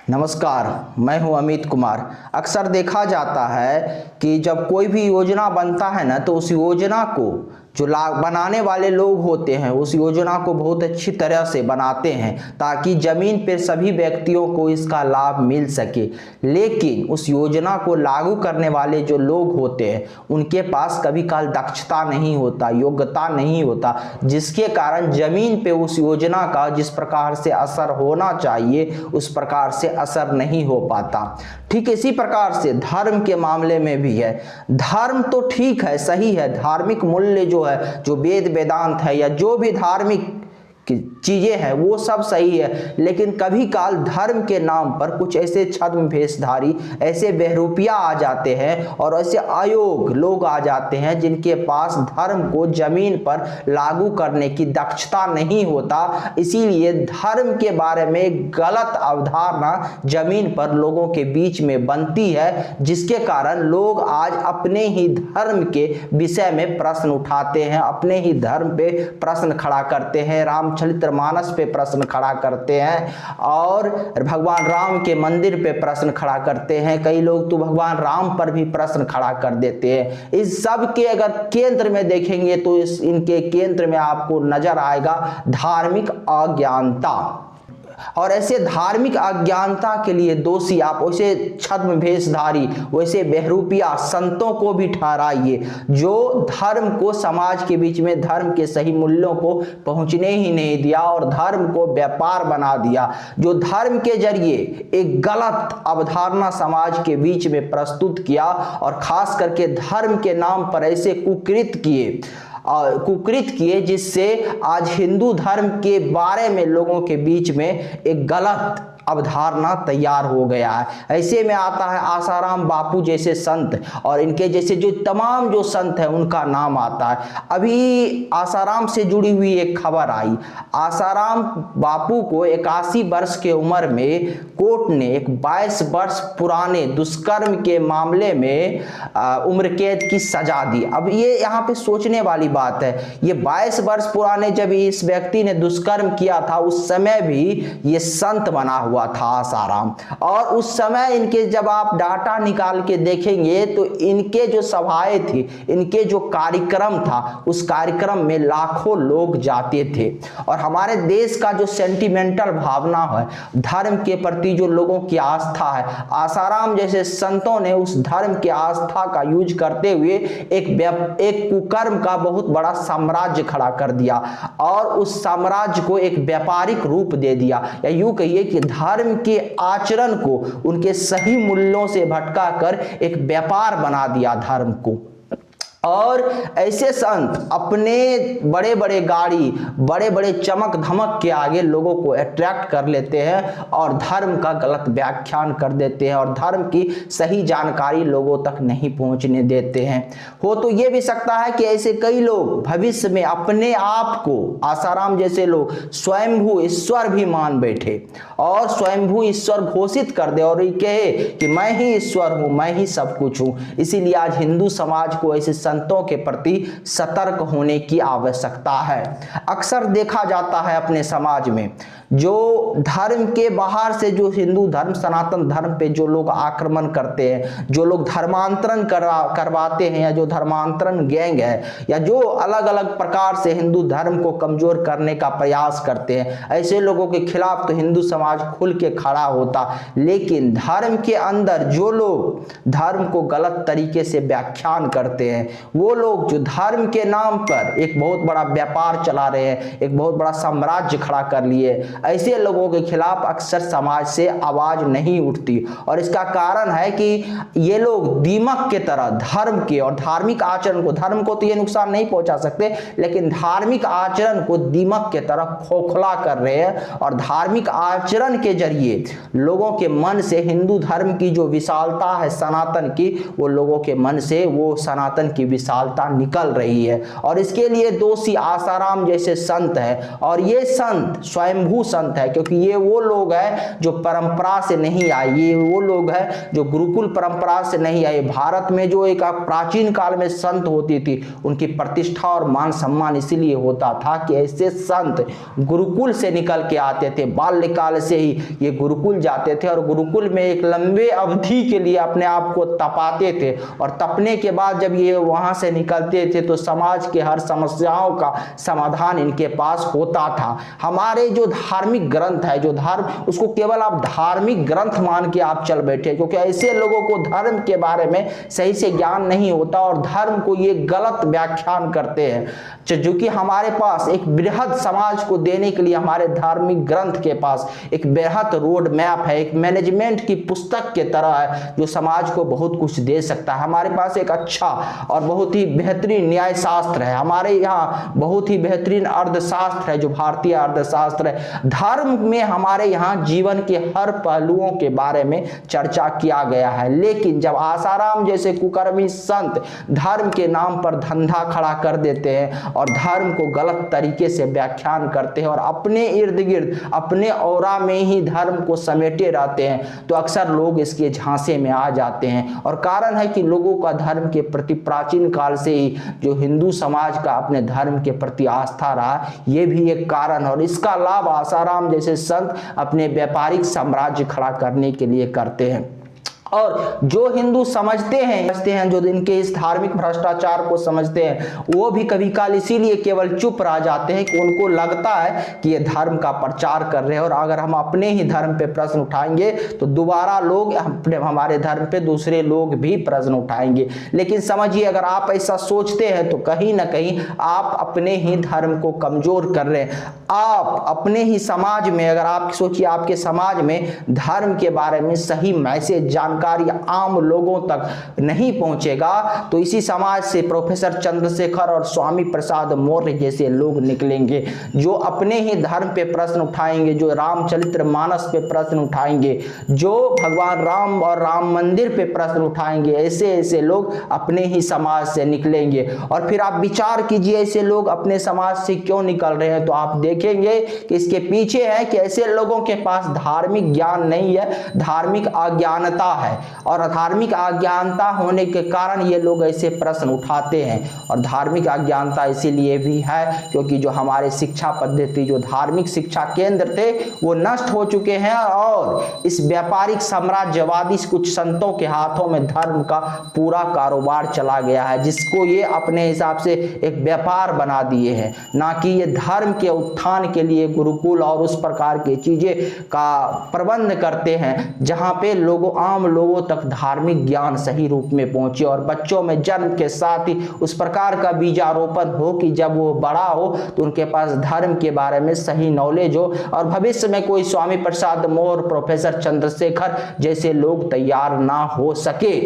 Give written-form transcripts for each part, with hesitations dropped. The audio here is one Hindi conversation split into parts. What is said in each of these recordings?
नमस्कार, मैं हूं अमित कुमार। अक्सर देखा जाता है कि जब कोई भी योजना बनता है ना, तो उस योजना को जो बनाने वाले लोग होते हैं उस योजना को बहुत अच्छी तरह से बनाते हैं ताकि ज़मीन पर सभी व्यक्तियों को इसका लाभ मिल सके। लेकिन उस योजना को लागू करने वाले जो लोग होते हैं उनके पास कभी काल दक्षता नहीं होता, योग्यता नहीं होता, जिसके कारण ज़मीन पे उस योजना का जिस प्रकार से असर होना चाहिए उस प्रकार से असर नहीं हो पाता। ठीक इसी प्रकार से धर्म के मामले में भी है। धर्म तो ठीक है, सही है, धार्मिक मूल्य जो है, जो वेद वेदांत है या जो भी धार्मिक चीजें हैं वो सब सही है, लेकिन कभी काल धर्म के नाम पर कुछ ऐसे छद्म भेषधारी, ऐसे बहरूपिया आ जाते हैं और ऐसे अयोग लोग आ जाते हैं जिनके पास धर्म को जमीन पर लागू करने की दक्षता नहीं होता। इसीलिए धर्म के बारे में गलत अवधारणा जमीन पर लोगों के बीच में बनती है, जिसके कारण लोग आज अपने ही धर्म के विषय में प्रश्न उठाते हैं, अपने ही धर्म पे प्रश्न खड़ा करते हैं, रामचरितमानस पे प्रश्न खड़ा करते हैं और भगवान राम के मंदिर पे प्रश्न खड़ा करते हैं। कई लोग तो भगवान राम पर भी प्रश्न खड़ा कर देते हैं। इस सब के अगर केंद्र में देखेंगे तो इनके केंद्र में आपको नजर आएगा धार्मिक अज्ञानता। और ऐसे धार्मिक अज्ञानता के लिए दोषी आप वैसे छद्म भेषधारी, वैसे बहरूपिया संतों को भी ठहराइए जो धर्म को समाज के बीच में धर्म के सही मूल्यों को पहुंचने ही नहीं दिया और धर्म को व्यापार बना दिया, जो धर्म के जरिए एक गलत अवधारणा समाज के बीच में प्रस्तुत किया और खास करके धर्म के नाम पर ऐसे कुकृत किए जिससे आज हिंदू धर्म के बारे में लोगों के बीच में एक गलत अवधारणा तैयार हो गया है। ऐसे में आता है आसाराम बापू जैसे संत और इनके जैसे जो तमाम जो संत हैं उनका नाम आता है। अभी आसाराम से जुड़ी हुई एक खबर आई। आसाराम बापू को 81 वर्ष के उम्र में कोर्ट ने एक 22 वर्ष पुराने दुष्कर्म के मामले में उम्र कैद की सजा दी। अब ये यहाँ पे सोचने वाली बात है, ये 22 वर्ष पुराने जब इस व्यक्ति ने दुष्कर्म किया था उस समय भी ये संत बना हुआ था आसाराम, और उस समय इनके जब आप डाटा निकाल के देखेंगे तो इनके जो सभाएं थी, इनके जो कार्यक्रम था उस कार्यक्रम में लाखों लोग जाते थे। और हमारे देश का जो सेंटिमेंटल भावना है, धर्म के प्रति जो लोगों की आस्था है, आसाराम जैसे संतों ने उस धर्म की आस्था का यूज करते हुए एक कुकर्म का बहुत बड़ा साम्राज्य खड़ा कर दिया और उस साम्राज्य को एक व्यापारिक रूप दे दिया, या यूं कहिए कि धर्म के आचरण को उनके सही मूल्यों से भटका कर एक व्यापार बना दिया धर्म को। और ऐसे संत अपने बड़े बड़े गाड़ी, बड़े बड़े चमक धमक के आगे लोगों को अट्रैक्ट कर लेते हैं और धर्म का गलत व्याख्यान कर देते हैं और धर्म की सही जानकारी लोगों तक नहीं पहुंचने देते हैं। हो तो ये भी सकता है कि ऐसे कई लोग भविष्य में अपने आप को आसाराम जैसे लोग स्वयंभू ईश्वर भी मान बैठे और स्वयंभू ईश्वर घोषित कर दे और ये कहे कि मैं ही ईश्वर हूं, मैं ही सब कुछ हूं। इसीलिए आज हिंदू समाज को ऐसे संतों के प्रति सतर्क होने की आवश्यकता है। अक्सर देखा जाता है अपने समाज में जो धर्म के बाहर से जो हिंदू धर्म, सनातन धर्म पे जो लोग आक्रमण करते हैं, जो लोग धर्मांतरण करवाते हैं या जो धर्मांतरण गैंग है या जो अलग अलग प्रकार से हिंदू धर्म को कमजोर करने का प्रयास करते हैं, ऐसे लोगों के खिलाफ तो हिंदू समाज खुल के खड़ा होता। लेकिन धर्म के अंदर जो लोग धर्म को गलत तरीके से व्याख्यान करते हैं, वो लोग जो धर्म के नाम पर एक बहुत बड़ा व्यापार चला रहे हैं, एक बहुत बड़ा साम्राज्य खड़ा कर लिए, ऐसे लोगों के खिलाफ अक्सर समाज से आवाज नहीं उठती। और इसका कारण है कि ये लोग दीमक के तरह धर्म के और धार्मिक आचरण को, धर्म को तो ये नुकसान नहीं पहुंचा सकते, लेकिन धार्मिक आचरण को दीमक के तरह खोखला कर रहे हैं और धार्मिक आचरण के जरिए लोगों के मन से हिंदू धर्म की जो विशालता है सनातन की, वो लोगों के मन से वो सनातन की विशालता निकल रही है। और इसके लिए दोषी आसाराम जैसे संत है और ये संत स्वयंभू संत है, क्योंकि ये वो लोग हैं जो परंपरा से नहीं आए, ये वो लोग हैं जो गुरुकुल परंपरा से नहीं आए। भारत में जो एक प्राचीन काल में संत होती थी, उनकी प्रतिष्ठा और मान सम्मान इसीलिए होता था कि ऐसे संत गुरुकुल से निकल के आते थे, बाल्यकाल से ही ये गुरुकुल जाते थे और गुरुकुल में एक लंबे अवधि के लिए अपने आप को तपाते थे, और तपने के बाद जब ये वहां से निकलते थे तो समाज के हर समस्याओं का समाधान इनके पास होता था। हमारे जो धार्मिक ग्रंथ है, जो धर्म, उसको केवल आप धार्मिक ग्रंथ मान के आप चल बैठे, क्योंकि ऐसे लोगों को धर्म के बारे में सही से ज्ञान नहीं होता और धर्म को ये गलत व्याख्यान करते हैं। जो कि हमारे पास एक बृहद समाज को देने के लिए हमारे धार्मिक ग्रंथ के पास एक बृहद रोड मैप है, एक मैनेजमेंट की पुस्तक के तरह है जो समाज को बहुत कुछ दे सकता है। हमारे पास एक अच्छा और बहुत ही बेहतरीन न्याय शास्त्र है, हमारे यहाँ बहुत ही बेहतरीन अर्थशास्त्र है जो भारतीय अर्थशास्त्र है। धर्म में हमारे यहाँ जीवन के हर पहलुओं के बारे में चर्चा किया गया है, लेकिन जब आसाराम जैसे कुकर्मी संत धर्म के नाम पर धंधा खड़ा कर देते हैं और धर्म को गलत तरीके से व्याख्यान करते हैं और अपने इर्द गिर्द अपने औरा में ही धर्म को समेटे रहते हैं, तो अक्सर लोग इसके झांसे में आ जाते हैं। और कारण है कि लोगों का धर्म के प्रति प्राचीन काल से ही जो हिंदू समाज का अपने धर्म के प्रति आस्था रहा, ये भी एक कारण, और इसका लाभ आसाराम जैसे संत अपने व्यापारिक साम्राज्य खड़ा करने के लिए करते हैं। और जो हिंदू समझते हैं, जो इनके इस धार्मिक भ्रष्टाचार को समझते हैं, वो भी कभी काल इसीलिए केवल चुप रह जाते हैं कि उनको लगता है कि ये धर्म का प्रचार कर रहे हैं, और अगर हम अपने ही धर्म पे प्रश्न उठाएंगे तो दोबारा लोग हमारे धर्म पे दूसरे लोग भी प्रश्न उठाएंगे। लेकिन समझिए, अगर आप ऐसा सोचते हैं तो कहीं ना कहीं आप अपने ही धर्म को कमजोर कर रहे हैं। आप अपने ही समाज में, अगर आप सोचिए आपके समाज में धर्म के बारे में सही मैसेज, जानकारी आम लोगों तक नहीं पहुंचेगा, तो इसी समाज से प्रोफेसर चंद्रशेखर और स्वामी प्रसाद मौर्य जैसे लोग निकलेंगे जो अपने ही धर्म पे प्रश्न उठाएंगे, जो रामचरितमानस पे प्रश्न उठाएंगे, जो भगवान राम और राम मंदिर पे प्रश्न उठाएंगे। ऐसे ऐसे लोग अपने ही समाज से निकलेंगे। और फिर आप विचार कीजिए, ऐसे लोग अपने समाज से क्यों निकल रहे हैं, तो आप देखेंगे कि इसके पीछे है कि ऐसे लोगों के पास धार्मिक ज्ञान नहीं है, धार्मिक अज्ञानता है, और धार्मिक अज्ञानता होने के कारण ये लोग ऐसे प्रश्न उठाते हैं। और धार्मिक अज्ञानता इसीलिए भी है क्योंकि जो हमारे शिक्षा पद्धति, जो धार्मिक शिक्षा केंद्र थे, वो नष्ट हो चुके हैं, और इस व्यापारिक साम्राज्यवादी कुछ संतों के हाथों में धर्म का पूरा कारोबार चला गया है, जिसको ये अपने हिसाब से एक व्यापार बना दिए हैं, ना कि ये धर्म के उत्थान के लिए गुरुकुल और उस प्रकार की चीजें का प्रबंध करते हैं जहां पे आम लोगों तक धार्मिक ज्ञान सही रूप में पहुंचे और बच्चों में जन्म के साथ ही उस प्रकार का बीजारोपण हो कि जब वो बड़ा हो तो उनके पास धर्म के बारे में सही नॉलेज हो, और भविष्य में कोई स्वामी प्रसाद मौर्य, प्रोफेसर चंद्रशेखर जैसे लोग तैयार ना हो सके।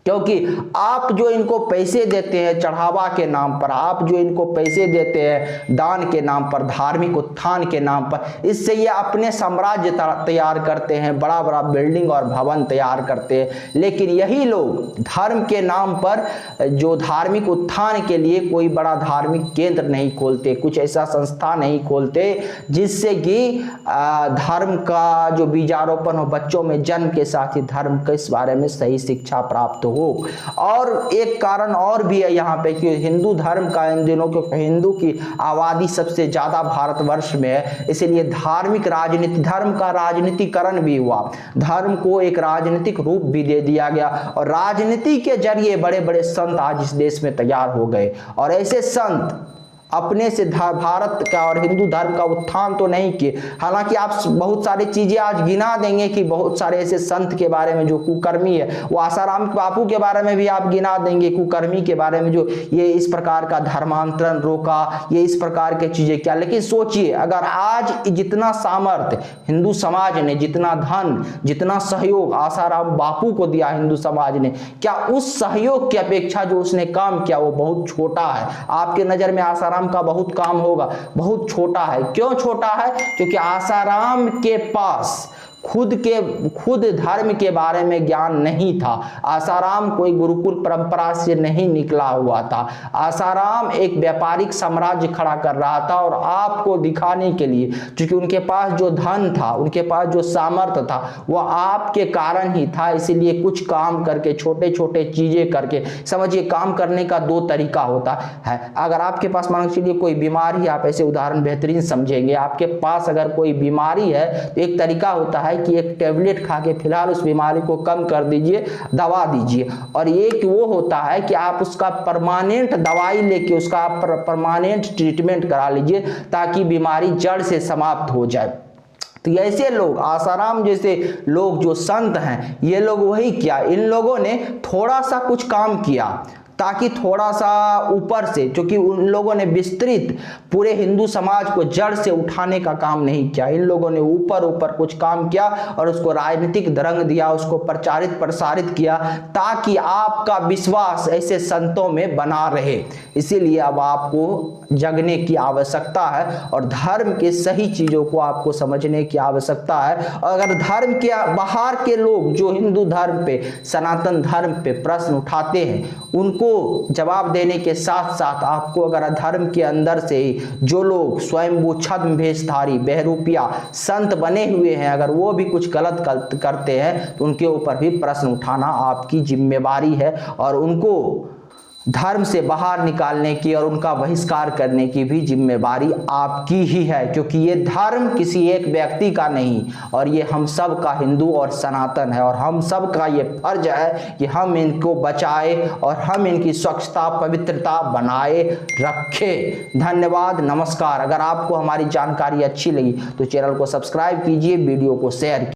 क्योंकि आप जो इनको पैसे देते हैं चढ़ावा के नाम पर, आप जो इनको पैसे देते हैं दान के नाम पर, धार्मिक उत्थान के नाम पर, इससे ये अपने साम्राज्य तैयार करते हैं, बड़ा बड़ा बिल्डिंग और भवन तैयार करते हैं। लेकिन यही लोग धर्म के नाम पर जो धार्मिक उत्थान के लिए कोई बड़ा धार्मिक केंद्र नहीं खोलते, कुछ ऐसा संस्था नहीं खोलते जिससे कि धर्म का जो बीजारोपण हो, बच्चों में जन्म के साथ ही धर्म के इस बारे में सही शिक्षा प्राप्त हो। और एक कारण और भी है यहाँ पे कि हिंदू धर्म का इन दिनों के हिंदू की आबादी सबसे ज्यादा भारतवर्ष में है, इसलिए धार्मिक राजनीति, धर्म का राजनीतिकरण भी हुआ, धर्म को एक राजनीतिक रूप भी दे दिया गया, और राजनीति के जरिए बड़े बड़े संत आज इस देश में तैयार हो गए। और ऐसे संत अपने से भारत का और हिंदू धर्म का उत्थान तो नहीं किए। हालांकि आप बहुत सारी चीजें आज गिना देंगे कि बहुत सारे ऐसे संत के बारे में जो कुकर्मी है, वो आसाराम बापू के बारे में भी आप गिना देंगे, कुकर्मी के बारे में जो ये इस प्रकार का धर्मांतरण रोका, ये इस प्रकार की चीजें क्या। लेकिन सोचिए, अगर आज जितना सामर्थ्य हिंदू समाज ने, जितना धन, जितना सहयोग आसाराम बापू को दिया हिंदू समाज ने, क्या उस सहयोग की अपेक्षा जो उसने काम किया वो बहुत छोटा है? आपके नजर में आसाराम का बहुत काम होगा, बहुत छोटा है। क्यों छोटा है? क्योंकि आसाराम के पास खुद धर्म के बारे में ज्ञान नहीं था। आसाराम कोई गुरुकुल परंपरा से नहीं निकला हुआ था। आसाराम एक व्यापारिक साम्राज्य खड़ा कर रहा था और आपको दिखाने के लिए, क्योंकि उनके पास जो धन था, उनके पास जो सामर्थ्य था, वह आपके कारण ही था। इसीलिए कुछ काम करके, छोटे छोटे चीजें करके, समझिए काम करने का दो तरीका होता है। अगर आपके पास मान लीजिए कोई बीमारी, आप ऐसे उदाहरण बेहतरीन समझेंगे, आपके पास अगर कोई बीमारी है तो एक तरीका होता है कि एक टेबलेट खा के फिलहाल उस बीमारी को कम कर दीजिए, दवा दीजिए। और एक वो होता है कि आप उसका परमानेंट दवाई लेके उसका परमानेंट ट्रीटमेंट करा लीजिए ताकि बीमारी जड़ से समाप्त हो जाए। तो ऐसे लोग, आसाराम जैसे लोग जो संत हैं, ये लोग वही किया। इन लोगों ने थोड़ा सा कुछ काम किया ताकि थोड़ा सा ऊपर से, क्योंकि उन लोगों ने विस्तृत पूरे हिंदू समाज को जड़ से उठाने का काम नहीं किया। इन लोगों ने ऊपर ऊपर कुछ काम किया और उसको राजनीतिक रंग दिया, उसको प्रचारित प्रसारित किया ताकि आपका विश्वास ऐसे संतों में बना रहे। इसीलिए अब आपको जगने की आवश्यकता है और धर्म के सही चीजों को आपको समझने की आवश्यकता है। अगर धर्म के बाहर के लोग जो हिंदू धर्म पे, सनातन धर्म पे प्रश्न उठाते हैं, उनको जवाब देने के साथ साथ आपको अगर धर्म के अंदर से ही जो लोग स्वयं छद्म भेषधारी, बहरूपिया संत बने हुए हैं, अगर वो भी कुछ गलत करते हैं तो उनके ऊपर भी प्रश्न उठाना आपकी जिम्मेवारी है और उनको धर्म से बाहर निकालने की और उनका बहिष्कार करने की भी जिम्मेवारी आपकी ही है, क्योंकि ये धर्म किसी एक व्यक्ति का नहीं और ये हम सब का, हिंदू और सनातन है। और हम सब का ये फर्ज है कि हम इनको बचाए और हम इनकी स्वच्छता, पवित्रता बनाए रखें। धन्यवाद, नमस्कार। अगर आपको हमारी जानकारी अच्छी लगी तो चैनल को सब्सक्राइब कीजिए, वीडियो को शेयर कीजिए।